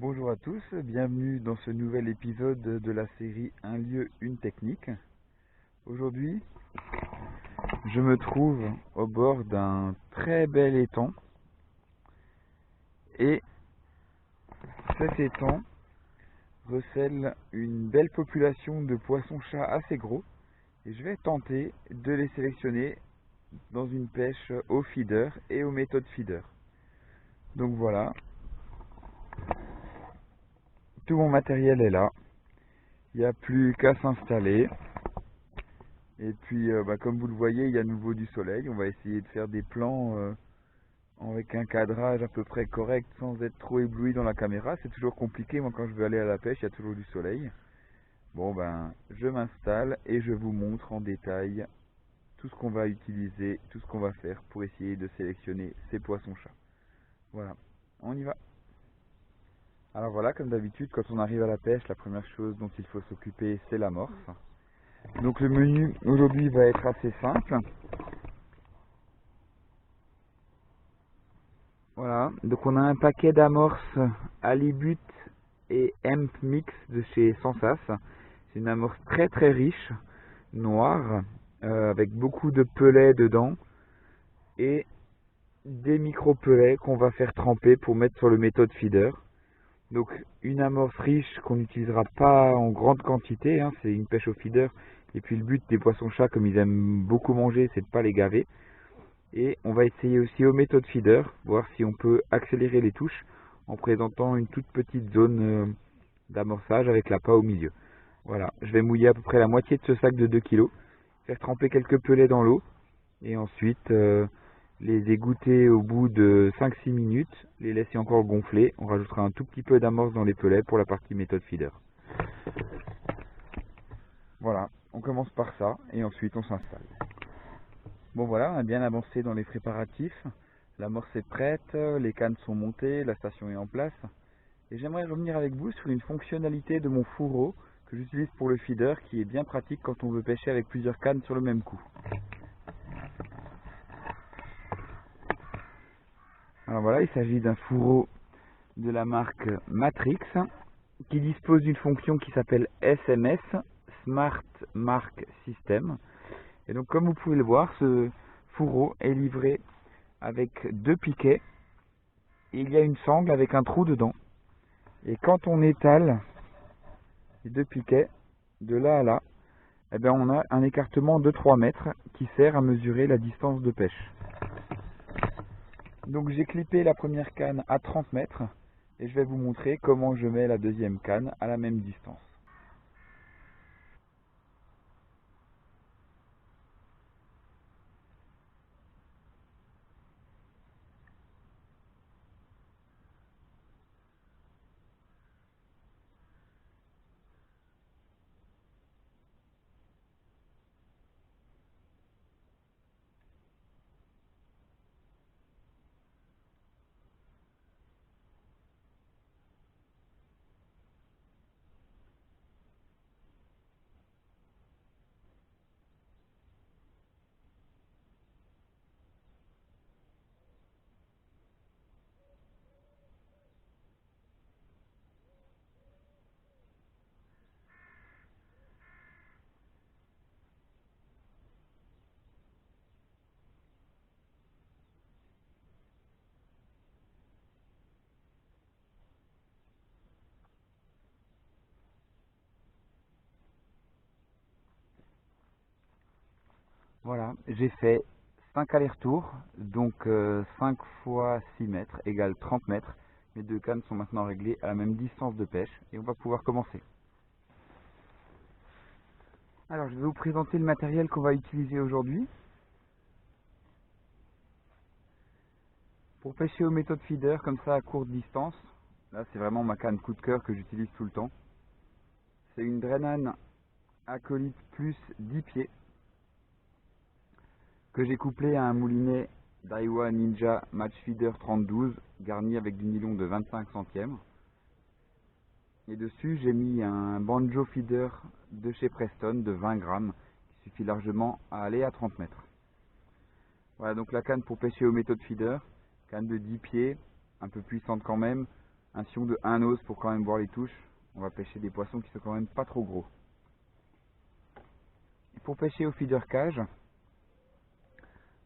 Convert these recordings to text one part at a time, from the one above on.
Bonjour à tous, bienvenue dans ce nouvel épisode de la série Un lieu, une technique. Aujourd'hui, je me trouve au bord d'un très bel étang et cet étang recèle une belle population de poissons-chats assez gros et je vais tenter de les sélectionner dans une pêche au feeder et aux méthodes feeder. Donc voilà, tout mon matériel est là, il n'y a plus qu'à s'installer. Et puis, comme vous le voyez, il y a à nouveau du soleil. On va essayer de faire des plans avec un cadrage à peu près correct sans être trop ébloui dans la caméra. C'est toujours compliqué, moi quand je veux aller à la pêche, il y a toujours du soleil. Bon je m'installe et je vous montre en détail tout ce qu'on va utiliser, tout ce qu'on va faire pour essayer de sélectionner ces poissons-chats. Voilà, on y va. Alors voilà, comme d'habitude, quand on arrive à la pêche, la première chose dont il faut s'occuper, c'est l'amorce. Donc le menu aujourd'hui va être assez simple. Voilà, donc on a un paquet d'amorces Halibut et Hemp Mix de chez Sensas. C'est une amorce très très riche, noire, avec beaucoup de pelets dedans et des micro-pelets qu'on va faire tremper pour mettre sur le méthode feeder. Donc une amorce riche qu'on n'utilisera pas en grande quantité, hein, c'est une pêche au feeder. Et puis le but des poissons-chats, comme ils aiment beaucoup manger, c'est de ne pas les gaver. Et on va essayer aussi aux méthodes feeder, voir si on peut accélérer les touches en présentant une toute petite zone d'amorçage avec l'appât au milieu. Voilà, je vais mouiller à peu près la moitié de ce sac de 2 kg, faire tremper quelques pelets dans l'eau et ensuite les égoutter au bout de 5-6 minutes, les laisser encore gonfler. On rajoutera un tout petit peu d'amorce dans les pelets pour la partie méthode feeder. Voilà, on commence par ça et ensuite on s'installe. Bon voilà, on a bien avancé dans les préparatifs. L'amorce est prête, les cannes sont montées, la station est en place. Et j'aimerais revenir avec vous sur une fonctionnalité de mon fourreau que j'utilise pour le feeder qui est bien pratique quand on veut pêcher avec plusieurs cannes sur le même coup. Alors voilà, il s'agit d'un fourreau de la marque Matrix qui dispose d'une fonction qui s'appelle SMS, Smart Mark System. Et donc comme vous pouvez le voir, ce fourreau est livré avec 2 piquets et il y a une sangle avec un trou dedans. Et quand on étale les 2 piquets de là à là, eh bien on a un écartement de 3 mètres qui sert à mesurer la distance de pêche. Donc j'ai clippé la première canne à 30 mètres et je vais vous montrer comment je mets la deuxième canne à la même distance. Voilà, j'ai fait 5 allers-retours, donc 5 fois 6 mètres égale 30 mètres. Mes 2 cannes sont maintenant réglées à la même distance de pêche et on va pouvoir commencer. Alors je vais vous présenter le matériel qu'on va utiliser aujourd'hui. Pour pêcher aux méthodes feeder comme ça à courte distance, là c'est vraiment ma canne coup de cœur que j'utilise tout le temps. C'est une Drenan Acolyte Plus 10 pieds que j'ai couplé à un moulinet Daiwa Ninja Match Feeder 3012 garni avec du nylon de 25 centièmes. Et dessus j'ai mis un banjo feeder de chez Preston de 20 grammes qui suffit largement à aller à 30 mètres. Voilà donc la canne pour pêcher aux méthodes feeder, canne de 10 pieds, un peu puissante quand même, un sion de 1 os pour quand même voir les touches. On va pêcher des poissons qui sont quand même pas trop gros. Et pour pêcher au feeder cage,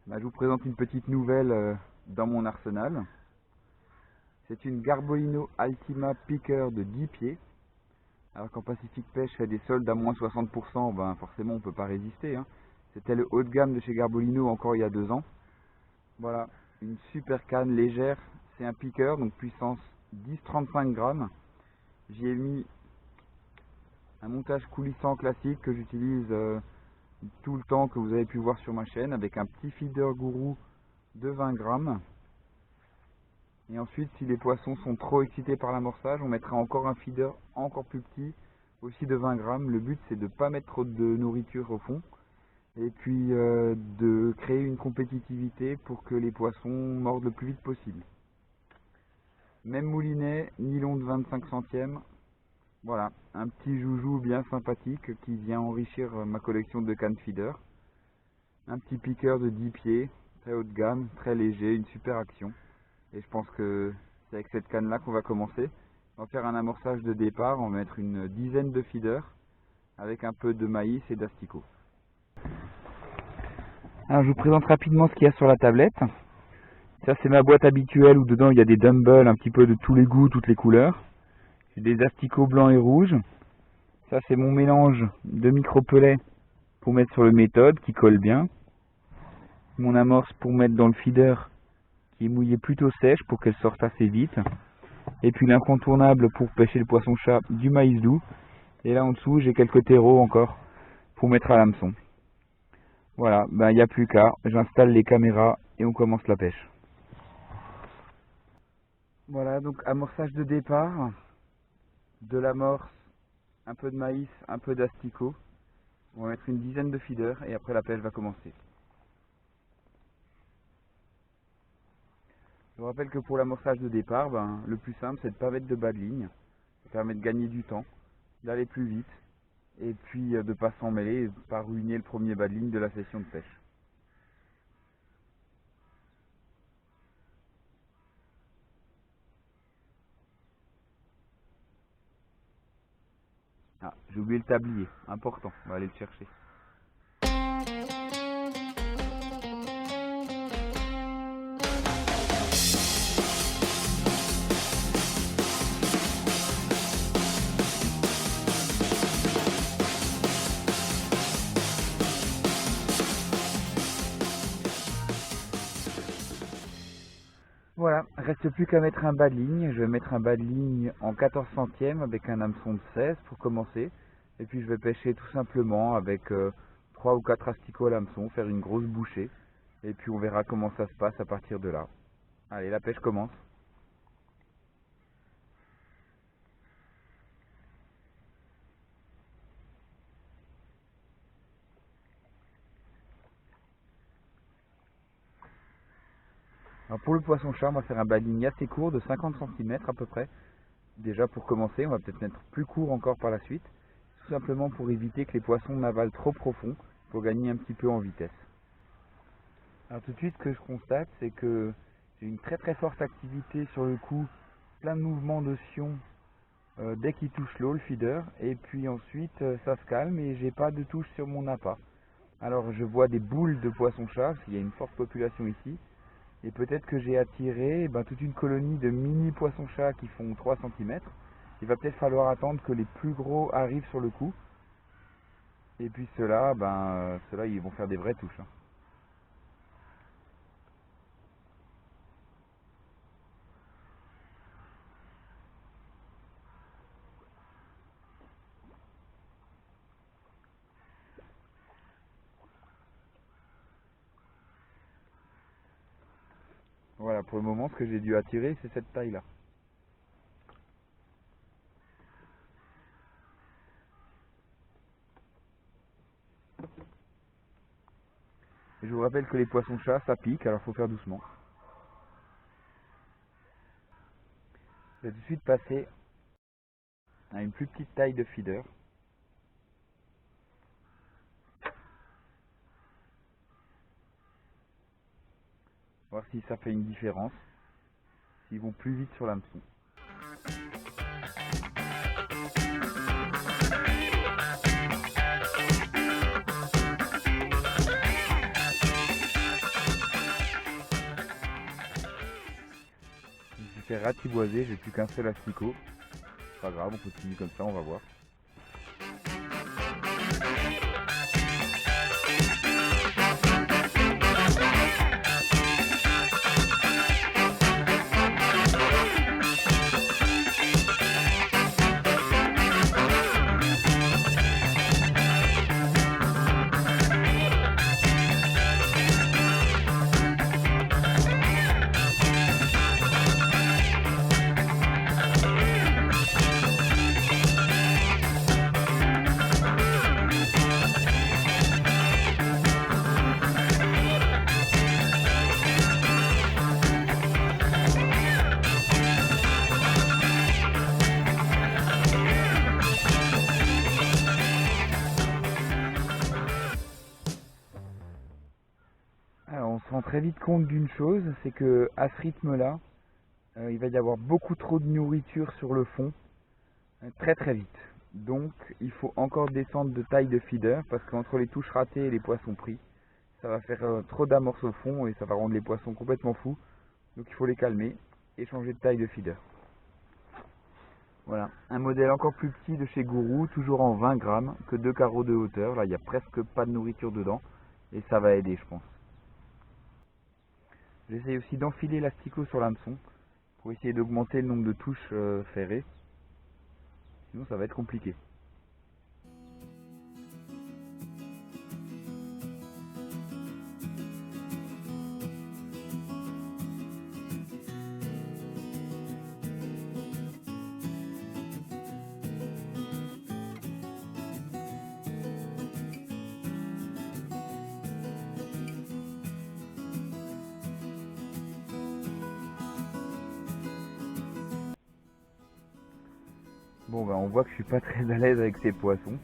je vous présente une petite nouvelle dans mon arsenal. C'est une Garbolino Altima Picker de 10 pieds. Alors quand Pacific Pêche fait des soldes à moins 60%, ben forcément on peut pas résister, hein. C'était le haut de gamme de chez Garbolino encore il y a 2 ans. Voilà, une super canne légère. C'est un picker, donc puissance 10-35 grammes. J'y ai mis un montage coulissant classique que j'utilise tout le temps, que vous avez pu voir sur ma chaîne, avec un petit feeder gourou de 20 grammes. Et ensuite, si les poissons sont trop excités par l'amorçage, on mettra encore un feeder encore plus petit, aussi de 20 grammes. Le but, c'est de ne pas mettre trop de nourriture au fond, et puis de créer une compétitivité pour que les poissons mordent le plus vite possible. Même moulinet, nylon de 25 centièmes. Voilà, un petit joujou bien sympathique qui vient enrichir ma collection de cannes feeder. Un petit piqueur de 10 pieds, très haut de gamme, très léger, une super action. Et je pense que c'est avec cette canne là qu'on va commencer. On va faire un amorçage de départ, on va mettre une dizaine de feeders avec un peu de maïs et d'asticots. Alors je vous présente rapidement ce qu'il y a sur la tablette. Ça c'est ma boîte habituelle où dedans il y a des dumbbells un petit peu de tous les goûts, toutes les couleurs. J'ai des asticots blancs et rouges. Ça c'est mon mélange de micro-pelets pour mettre sur le méthode qui colle bien. Mon amorce pour mettre dans le feeder qui est mouillé plutôt sèche pour qu'elle sorte assez vite. Et puis l'incontournable pour pêcher le poisson-chat, du maïs doux. Et là en dessous j'ai quelques terreaux encore pour mettre à l'hameçon. Voilà, ben il n'y a plus qu'à, j'installe les caméras et on commence la pêche. Voilà, donc amorçage de départ, de l'amorce, un peu de maïs, un peu d'asticot. On va mettre une dizaine de feeders et après la pêche va commencer. Je vous rappelle que pour l'amorçage de départ, le plus simple c'est de ne pas mettre de bas de ligne. Ça permet de gagner du temps, d'aller plus vite et puis de ne pas s'emmêler et de ne pas ruiner le premier bas de ligne de la session de pêche. Ah, j'ai oublié le tablier, important, on va aller le chercher. Voilà, reste plus qu'à mettre un bas de ligne. Je vais mettre un bas de ligne en 14 centièmes avec un hameçon de 16 pour commencer. Et puis je vais pêcher tout simplement avec 3 ou 4 asticots à l'hameçon, faire une grosse bouchée. Et puis on verra comment ça se passe à partir de là. Allez, la pêche commence. Alors pour le poisson-chat, on va faire un bas de ligne assez court de 50 cm à peu près. Déjà pour commencer, on va peut-être mettre plus court encore par la suite. Tout simplement pour éviter que les poissons n'avalent trop profond, pour gagner un petit peu en vitesse. Alors tout de suite, ce que je constate, c'est que j'ai une très très forte activité sur le coup, plein de mouvements de sion dès qu'il touche l'eau, le feeder, et puis ensuite ça se calme et j'ai pas de touche sur mon appât. Alors je vois des boules de poissons-chats, il y a une forte population ici, et peut-être que j'ai attiré toute une colonie de mini poissons-chats qui font 3 cm. Il va peut-être falloir attendre que les plus gros arrivent sur le coup, et puis ceux-là, ceux-là ils vont faire des vraies touches, hein. Voilà, pour le moment, ce que j'ai dû attirer, c'est cette taille-là. Et je vous rappelle que les poissons-chats, ça pique, alors il faut faire doucement. Je vais tout de suite passer à une plus petite taille de feeder. Voir si ça fait une différence, s'ils vont plus vite sur l'hameçon. s'est ratiboisé, j'ai plus qu'un seul asticot. Pas grave, on continue comme ça, on va voir. Alors on se rend très vite compte d'une chose, c'est que à ce rythme-là, il va y avoir beaucoup trop de nourriture sur le fond, très très vite. Donc il faut encore descendre de taille de feeder, parce qu'entre les touches ratées et les poissons pris, ça va faire trop d'amorce au fond et ça va rendre les poissons complètement fous. Donc il faut les calmer et changer de taille de feeder. Voilà, un modèle encore plus petit de chez Gourou, toujours en 20 grammes, que 2 carreaux de hauteur. Là il n'y a presque pas de nourriture dedans et ça va aider je pense. J'essaye aussi d'enfiler l'asticot sur l'hameçon pour essayer d'augmenter le nombre de touches ferrées. Sinon ça va être compliqué. Bon ben on voit que je suis pas très à l'aise avec ces poissons.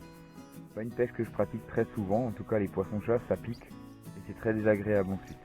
C'est pas une pêche que je pratique très souvent, en tout cas les poissons-chats ça pique et c'est très désagréable ensuite.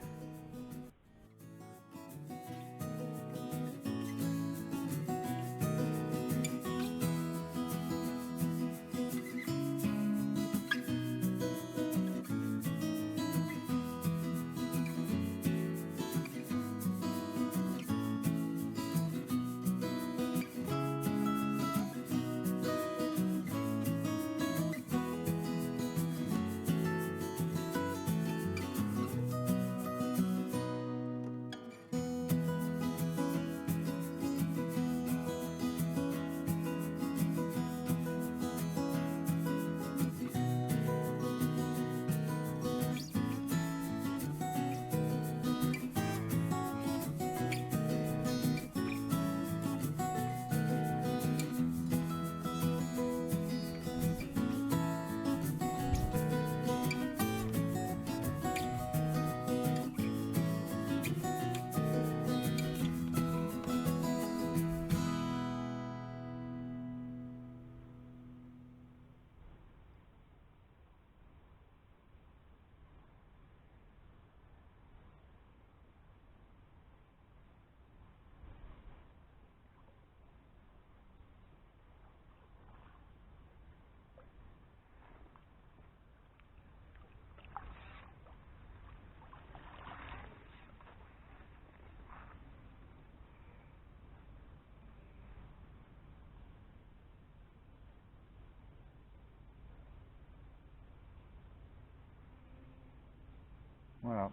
Voilà.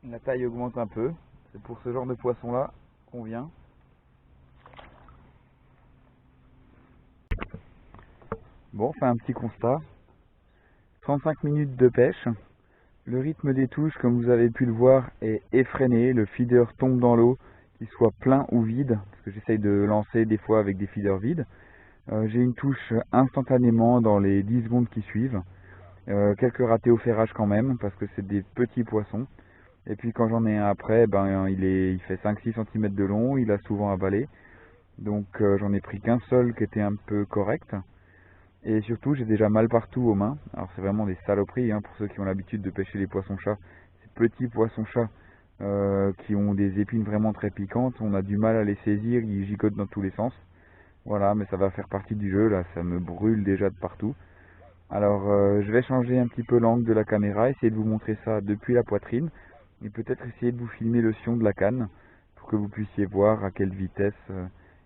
La taille augmente un peu. C'est pour ce genre de poisson là qu'on vient. Bon, on fait un petit constat. 35 minutes de pêche. Le rythme des touches, comme vous avez pu le voir, est effréné. Le feeder tombe dans l'eau, qu'il soit plein ou vide, parce que j'essaye de lancer des fois avec des feeders vides. J'ai une touche instantanément dans les 10 secondes qui suivent. Quelques ratés au ferrage quand même, parce que c'est des petits poissons. Et puis quand j'en ai un après, ben, il fait 5-6 cm de long, il a souvent avalé. Donc j'en ai pris qu'un seul qui était un peu correct. Et surtout j'ai déjà mal partout aux mains. Alors c'est vraiment des saloperies hein, pour ceux qui ont l'habitude de pêcher les poissons-chats. Ces petits poissons-chats qui ont des épines vraiment très piquantes, on a du mal à les saisir, ils gigotent dans tous les sens. Voilà, mais ça va faire partie du jeu, là ça me brûle déjà de partout. Alors je vais changer un petit peu l'angle de la caméra, essayer de vous montrer ça depuis la poitrine. et peut-être essayer de vous filmer le sion de la canne pour que vous puissiez voir à quelle vitesse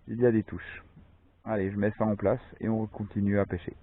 il y a des touches. Allez, je mets ça en place et on continue à pêcher.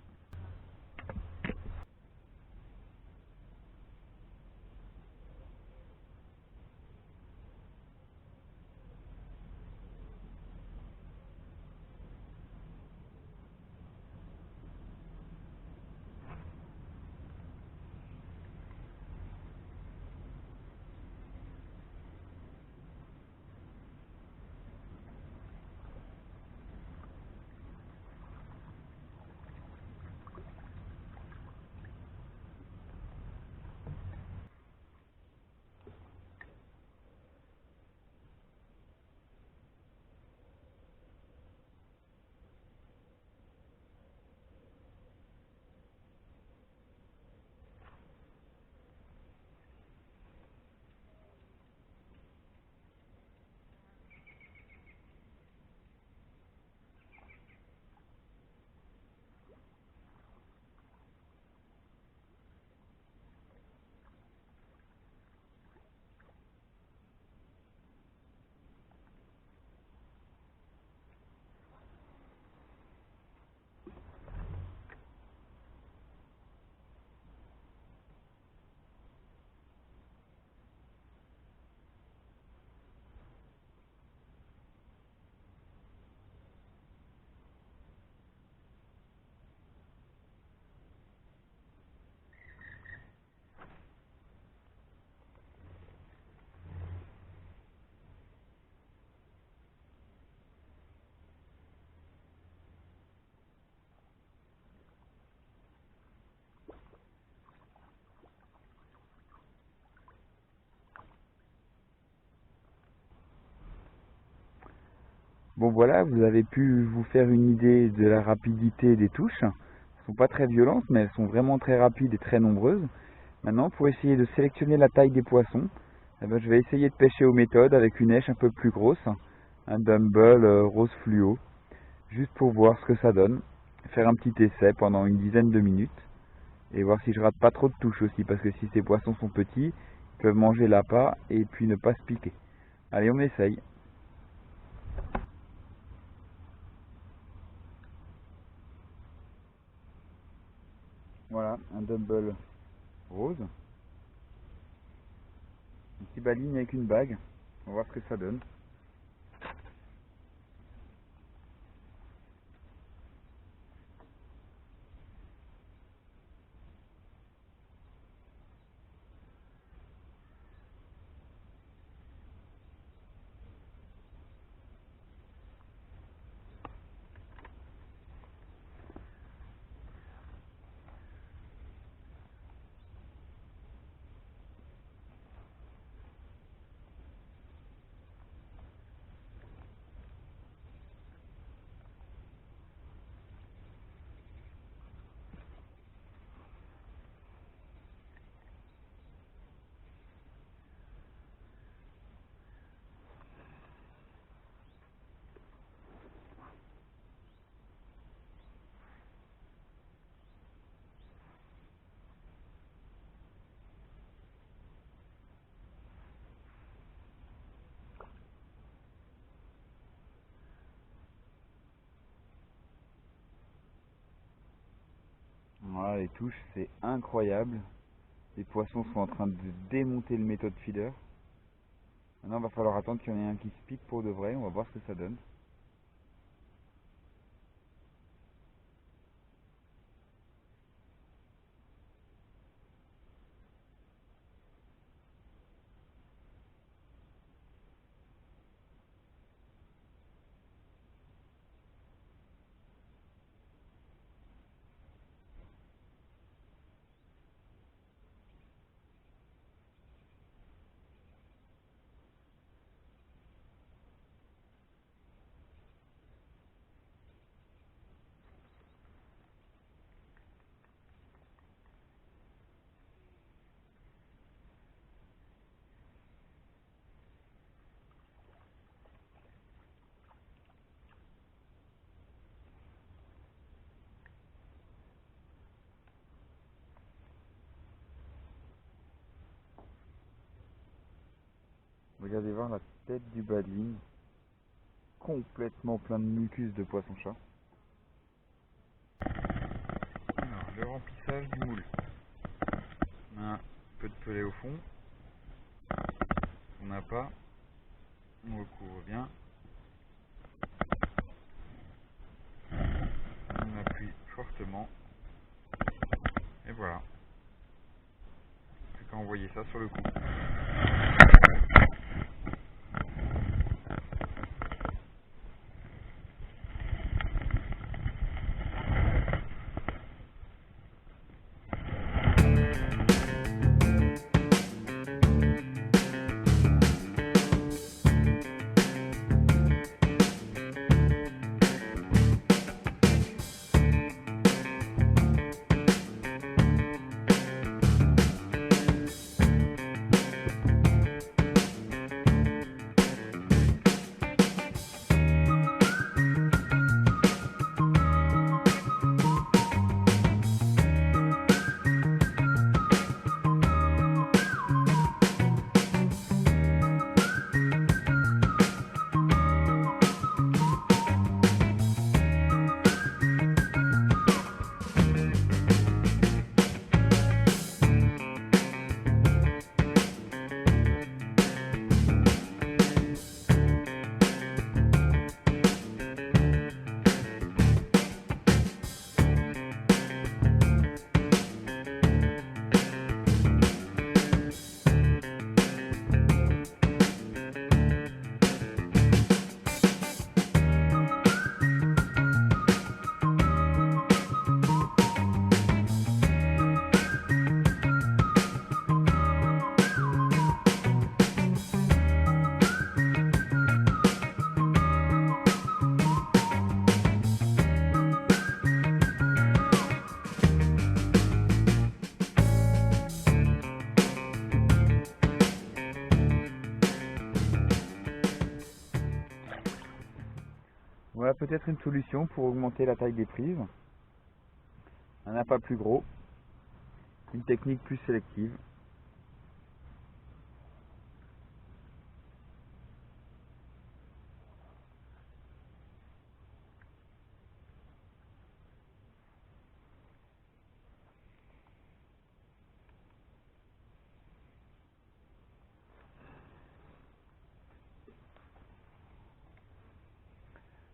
Bon voilà, vous avez pu vous faire une idée de la rapidité des touches. Elles sont pas très violentes, mais elles sont vraiment très rapides et très nombreuses. Maintenant, pour essayer de sélectionner la taille des poissons, eh ben, je vais essayer de pêcher aux méthodes avec une èche un peu plus grosse, un Dumble rose fluo, juste pour voir ce que ça donne. Faire un petit essai pendant une dizaine de minutes et voir si je rate pas trop de touches aussi, parce que si ces poissons sont petits, ils peuvent manger l'appât et puis ne pas se piquer. Allez, on essaye. Voilà, un Dumble rose, une petite baline avec une bague. On va voir ce que ça donne. Voilà, les touches, c'est incroyable. Les poissons sont en train de démonter le méthode feeder. Maintenant, il va falloir attendre qu'il y en ait un qui se pique pour de vrai. On va voir ce que ça donne. Regardez voir la tête du bas de ligne, complètement plein de mucus de poisson-chat. Alors, le remplissage du moule. On a un peu de pelé au fond. On n'a pas. On recouvre bien. On appuie fortement. Et voilà. Plus qu'à envoyer ça sur le coup. Voilà peut-être une solution pour augmenter la taille des prises. Un appât plus gros, une technique plus sélective.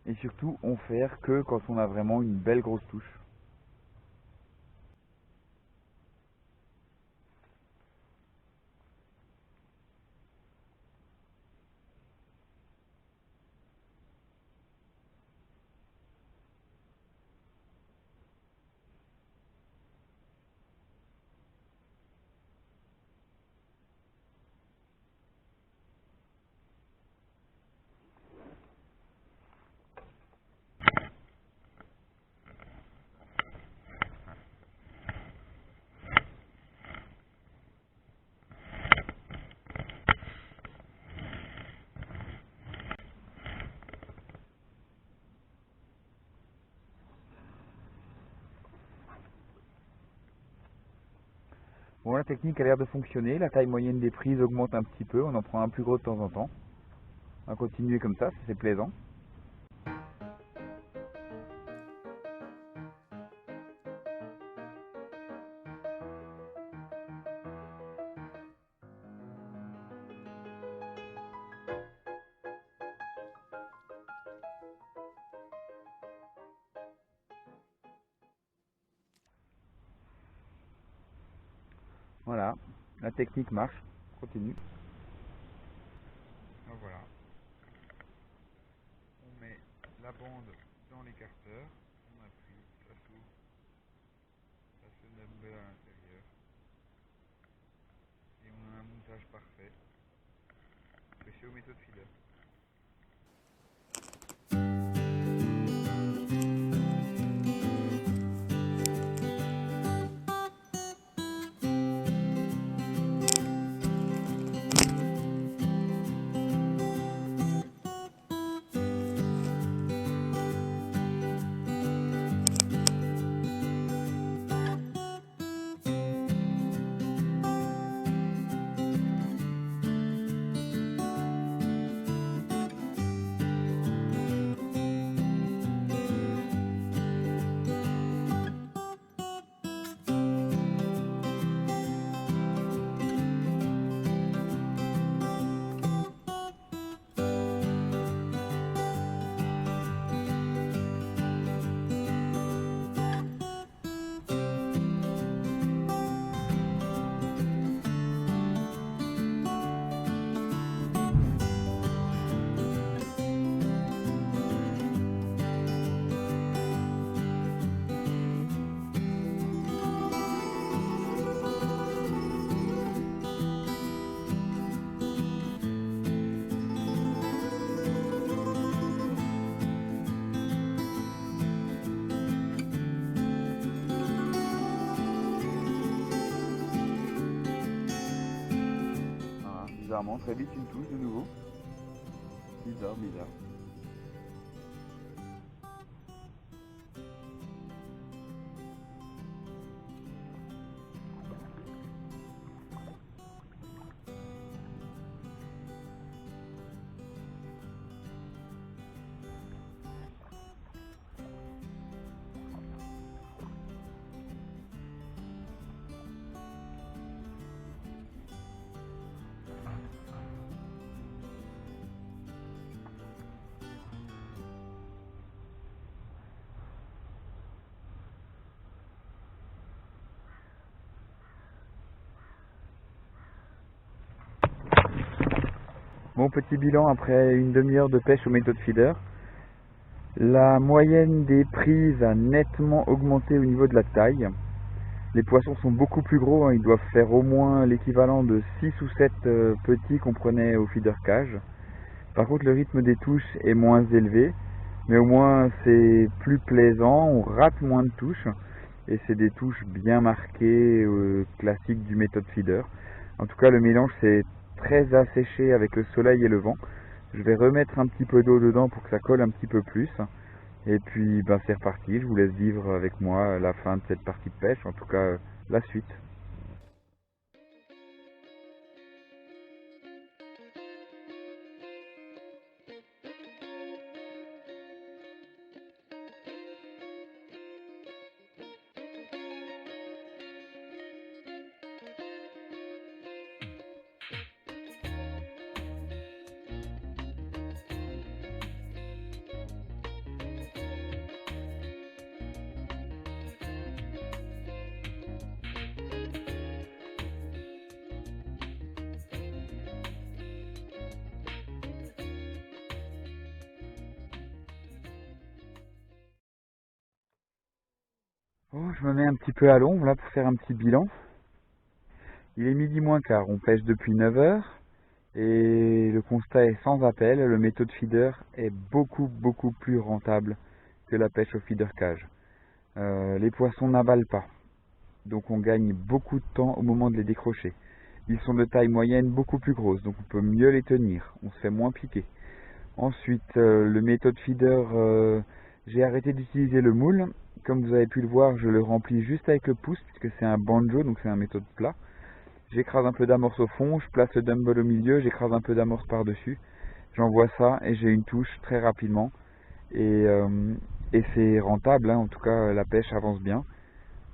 Et surtout, on faire que quand on a vraiment une belle grosse touche. Bon, la technique a l'air de fonctionner, la taille moyenne des prises augmente un petit peu, on en prend un plus gros de temps en temps. On va continuer comme ça, c'est plaisant. Voilà, la technique marche, continue. Voilà, on met la bande dans l'écarteur, on appuie, ça s'ouvre, ça se number à l'intérieur, et on a un montage parfait. Spéciaux méthode feeder. bizarrement, très vite une touche de nouveau. Bizarre, bizarre. Bon, petit bilan après une demi-heure de pêche au méthode feeder. La moyenne des prises a nettement augmenté au niveau de la taille. Les poissons sont beaucoup plus gros, hein, ils doivent faire au moins l'équivalent de 6 ou 7 petits qu'on prenait au feeder cage. Par contre, le rythme des touches est moins élevé, mais au moins c'est plus plaisant, on rate moins de touches et c'est des touches bien marquées, classiques du méthode feeder. En tout cas, le mélange s'est très asséché avec le soleil et le vent. Je vais remettre un petit peu d'eau dedans pour que ça colle un petit peu plus. Et puis ben, c'est reparti, je vous laisse vivre avec moi la fin de cette partie de pêche, en tout cas la suite. Oh, je me mets un petit peu à l'ombre là pour faire un petit bilan. Il est midi moins quart, on pêche depuis 9 heures et le constat est sans appel, le méthode feeder est beaucoup plus rentable que la pêche au feeder cage. Les poissons n'avalent pas, donc on gagne beaucoup de temps au moment de les décrocher. Ils sont de taille moyenne beaucoup plus grosse, donc on peut mieux les tenir, on se fait moins piquer. Ensuite, le méthode feeder, j'ai arrêté d'utiliser le moule. Comme vous avez pu le voir, je le remplis juste avec le pouce, puisque c'est un banjo, donc c'est un méthode plat. J'écrase un peu d'amorce au fond, je place le dumbbell au milieu, j'écrase un peu d'amorce par-dessus. J'envoie ça et j'ai une touche très rapidement. Et c'est rentable, hein, en tout cas la pêche avance bien.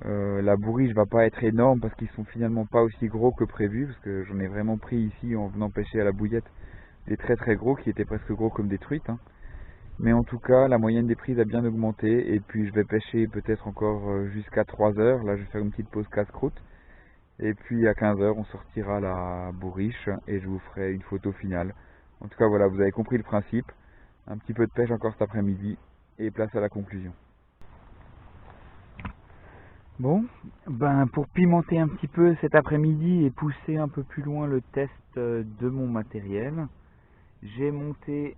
La bourriche va pas être énorme parce qu'ils sont finalement pas aussi gros que prévu, parce que j'en ai vraiment pris ici en venant pêcher à la bouillette des très gros qui étaient presque gros comme des truites. Hein. Mais en tout cas, la moyenne des prises a bien augmenté et puis je vais pêcher peut-être encore jusqu'à 3 heures. Là, je vais faire une petite pause casse-croûte. Et puis à 15 heures, on sortira la bourriche et je vous ferai une photo finale. En tout cas, voilà, vous avez compris le principe. Un petit peu de pêche encore cet après-midi et place à la conclusion. Bon, ben pour pimenter un petit peu cet après-midi et pousser un peu plus loin le test de mon matériel, j'ai monté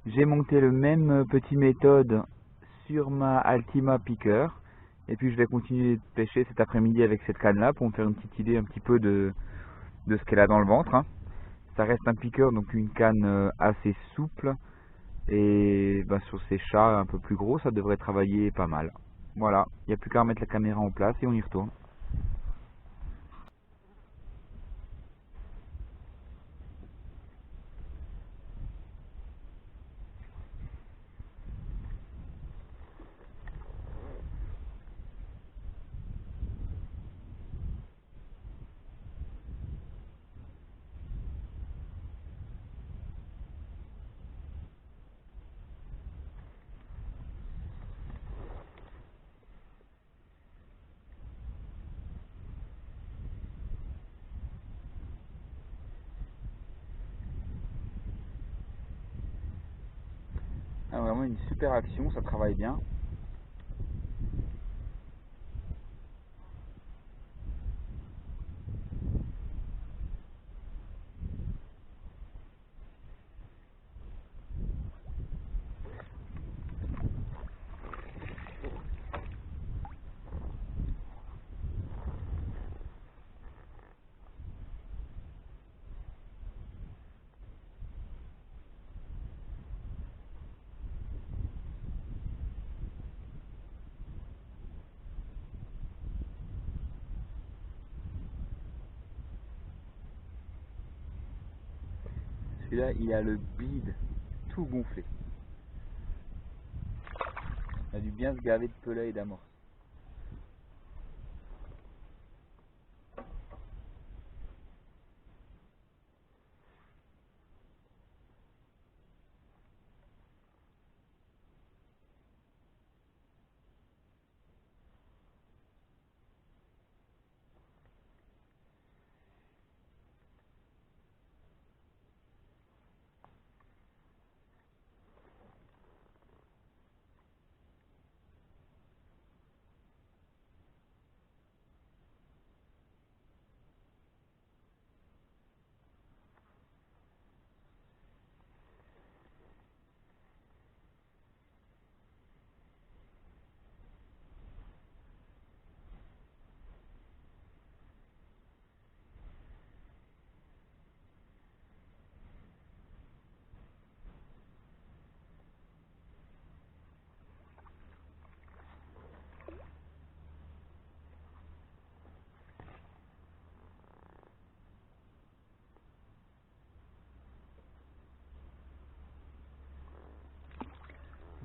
le même petit méthode sur ma Altima Picker et puis je vais continuer de pêcher cet après-midi avec cette canne là pour me faire une petite idée un petit peu de ce qu'elle a dans le ventre. Hein. Ça reste un piqueur, donc une canne assez souple et ben, sur ces chats un peu plus gros ça devrait travailler pas mal. Voilà, il n'y a plus qu'à remettre la caméra en place et on y retourne. Ah, vraiment une super action, ça travaille bien. Celui-là, il a le bide tout gonflé. Il a dû bien se gaver de pelets et d'amorces.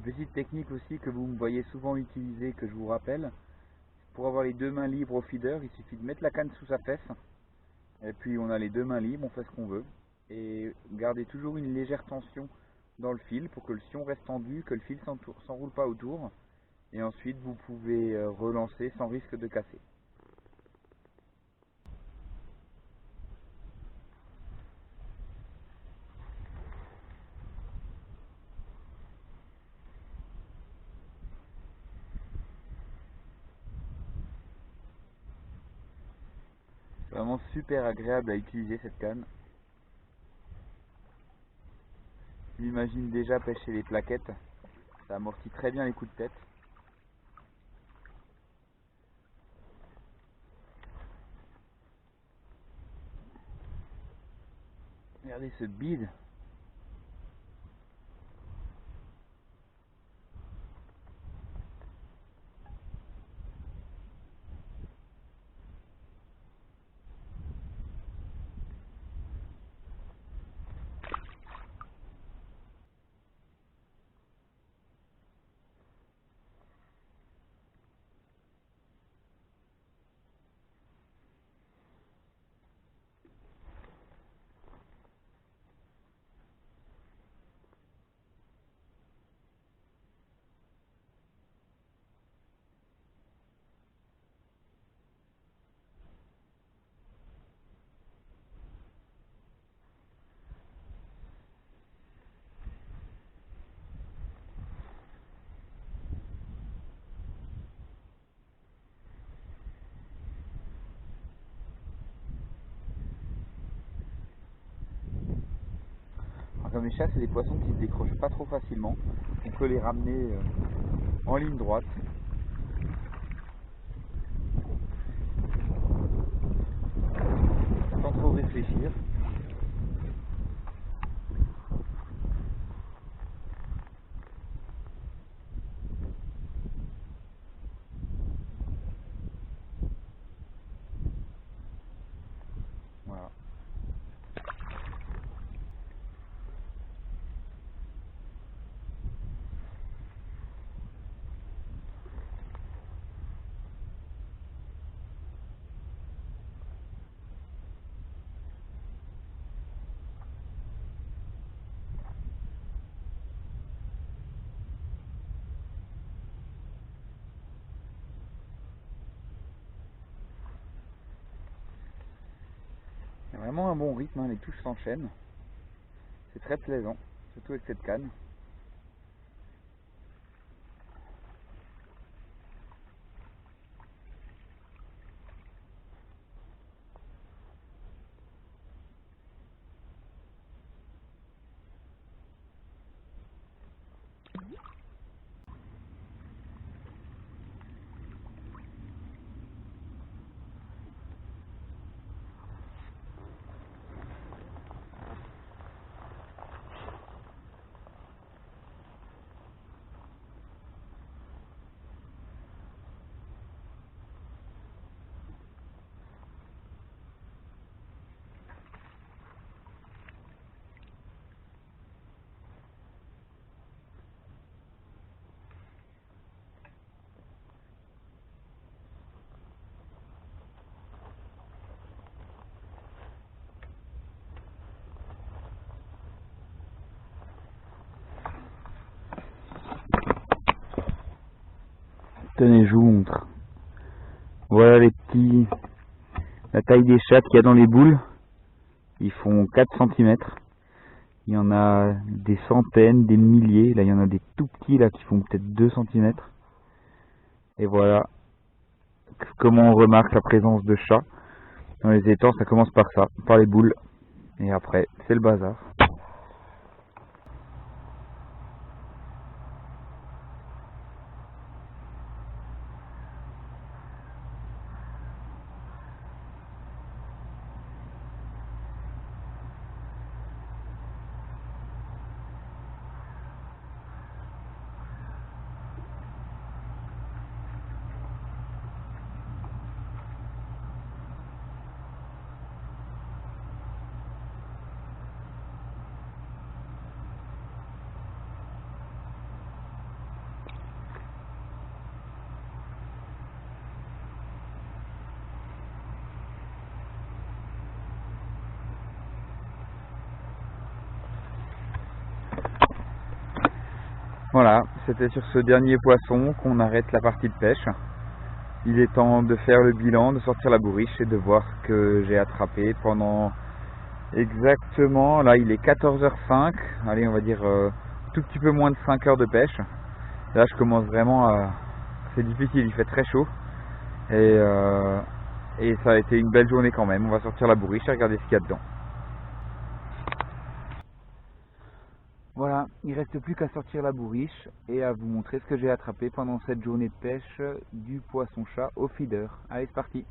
Petite technique aussi que vous me voyez souvent utiliser, que je vous rappelle, pour avoir les deux mains libres au feeder, il suffit de mettre la canne sous sa fesse, et puis on a les deux mains libres, on fait ce qu'on veut, et gardez toujours une légère tension dans le fil pour que le sion reste tendu, que le fil s'enroule pas autour, et ensuite vous pouvez relancer sans risque de casser. C'est vraiment super agréable à utiliser cette canne. Je m'imagine déjà pêcher les plaquettes, ça amortit très bien les coups de tête. Regardez ce bide. Comme les chats, c'est des poissons qui se décrochent pas trop facilement. On peut les ramener en ligne droite. Sans trop réfléchir. Voilà. Il y a vraiment un bon rythme, hein, les touches s'enchaînent. C'est très plaisant, surtout avec cette canne. Tenez, je vous montre. Voilà la taille des chattes qu'il y a dans les boules. Ils font 4 cm. Il y en a des centaines, des milliers. Là, il y en a des tout petits là qui font peut-être 2 cm. Et voilà comment on remarque la présence de chats. Dans les étangs, ça commence par ça, par les boules. Et après, c'est le bazar. Voilà, c'était sur ce dernier poisson qu'on arrête la partie de pêche. Il est temps de faire le bilan, de sortir la bourriche et de voir ce que j'ai attrapé pendant exactement, là il est 14h05, allez on va dire tout petit peu moins de 5 heures de pêche. Là je commence vraiment à... c'est difficile, il fait très chaud et ça a été une belle journée quand même. On va sortir la bourriche et regarder ce qu'il y a dedans. Voilà, il ne reste plus qu'à sortir la bourriche et à vous montrer ce que j'ai attrapé pendant cette journée de pêche du poisson-chat au feeder. Allez, c'est parti!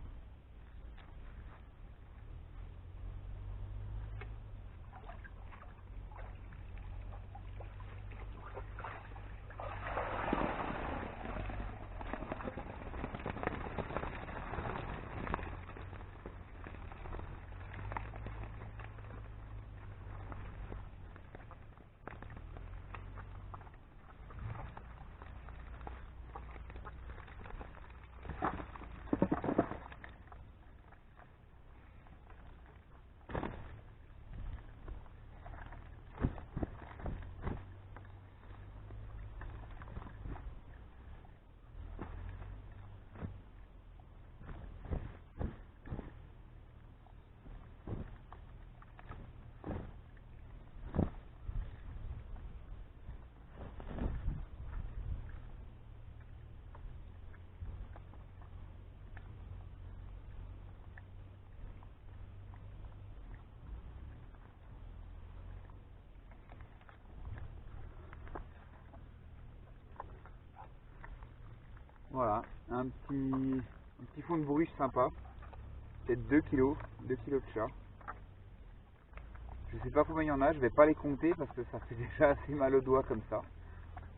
Voilà, un petit fond de bourriche sympa, peut-être 2 kg de chat. Je sais pas combien il y en a, je vais pas les compter parce que ça fait déjà assez mal aux doigts comme ça.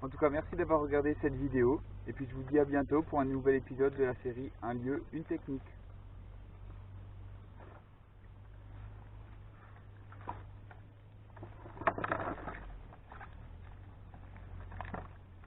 En tout cas, merci d'avoir regardé cette vidéo et puis je vous dis à bientôt pour un nouvel épisode de la série Un lieu, une technique.